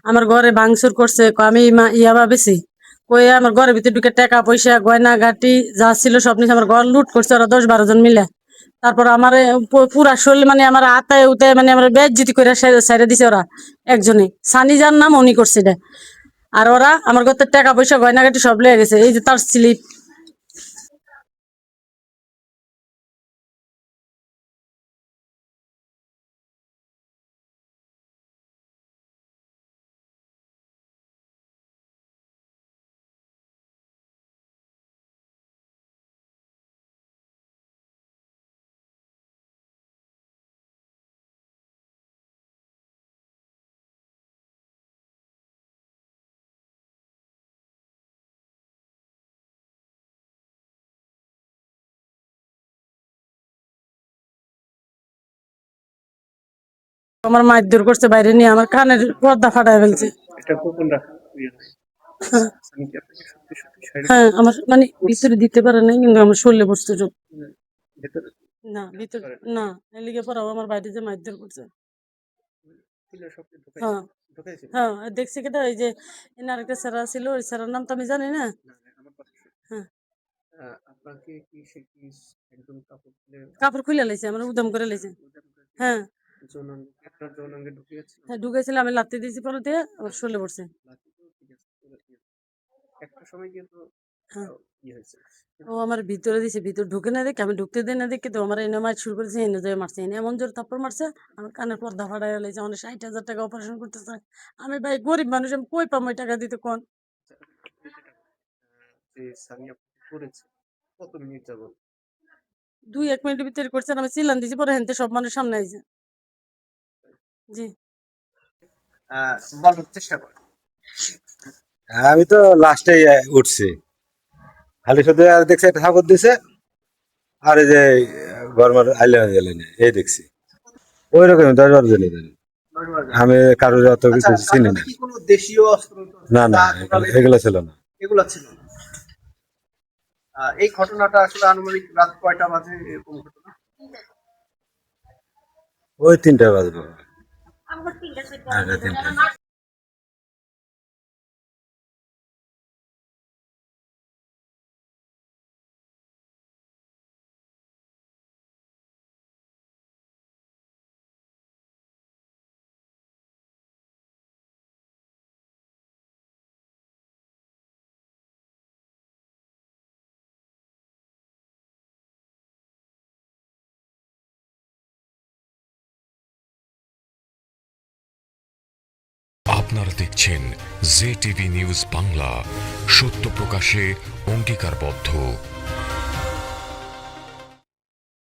আমার ঘরে ভাঙচুর করছে, আমি ইয়াবা বেশি কয়ে আমার ঘরের ভিতরে ঢুকে টাকা পয়সা গয়না গাটি যা ছিল সব নিচে আমার ঘর লুট করছে ওরা 10-12 জন মিলে। তারপর আমার পুরা শরীর মানে আমার আতায় উতায় মানে আমার বেজ্জিতি করে সাইডে দিছে ওরা। একজনই সানি যার নাম উনি করছে এটা। আর ওরা আমার ঘর থেকে টাকা পয়সা গয়না গাটি সব লেগে গেছে, এই যে তার স্লিপ। আমার মারধর করছে, বাইরে নিয়ে আমার কানের পর্দা ফাটায় ফেলছে। হ্যাঁ আমার মানে ভিতরে দিতে পারে নাই, কিন্তু আমার শরীরে পড়ছে সব। না ভিতরে না, এলিগে পড়াও আমার বাইরে যে মারধর করছে। হ্যাঁ হ্যাঁ দেখছি কেটা, এই যে এনার একটা স্যারা ছিল, ওই স্যারার নাম তো আমি জানি না। হ্যাঁ কাপড় খুলে লাইছে, আমার উদম করে লাইছে। হ্যাঁ হ্যাঁ ঢুকেছিল, আমি লাত্তি দিয়েছি পরে দিয়ে আমার শরীরে পড়ছে। হ্যাঁ ও আমার ভিতরে দিছে, ভিতরে ঢুকে না দেখে আমি ঢুকতে দিই না দেখে তো আমার এনে মার শুরু করেছে, এনে যায় মারছে, এনে এমন জোর থাপ্পড় মারছে আমার কানের পর্দা ফাটাই লাইছে। অনেক 60,000 টাকা অপারেশন করতে চায়। আমি ভাই গরিব মানুষ, আমি কই পাবো ওই টাকা দিতে কোন? 2-1 মিনিটের ভিতরে করছেন, আমি চিল্লান দিছি পরে হেনতে সব মানুষ সামনে আইছে। জি আমি তো লাস্টে উঠছি, খালি শুধু আর দেখছি একটা ঠাকুর দিছে, আর এই যে গরমের আইলে গেলেন এই দেখছি ওই রকম 10-12 জনের। আমি কারোর অত কিছু চিনি না। দেশীয় অস্ত্র না না এগুলো ছিল না। এগুলা ছিল না। এই ঘটনাটা আসলে আনুমানিক রাত কয়টা বাজে এরকম ঘটনা? ওই 3টা বাজবে। আগে 3টা। আপনারা দেখছেন জে টিভি নিউজ বাংলা, সত্য প্রকাশে অঙ্গীকারবদ্ধ।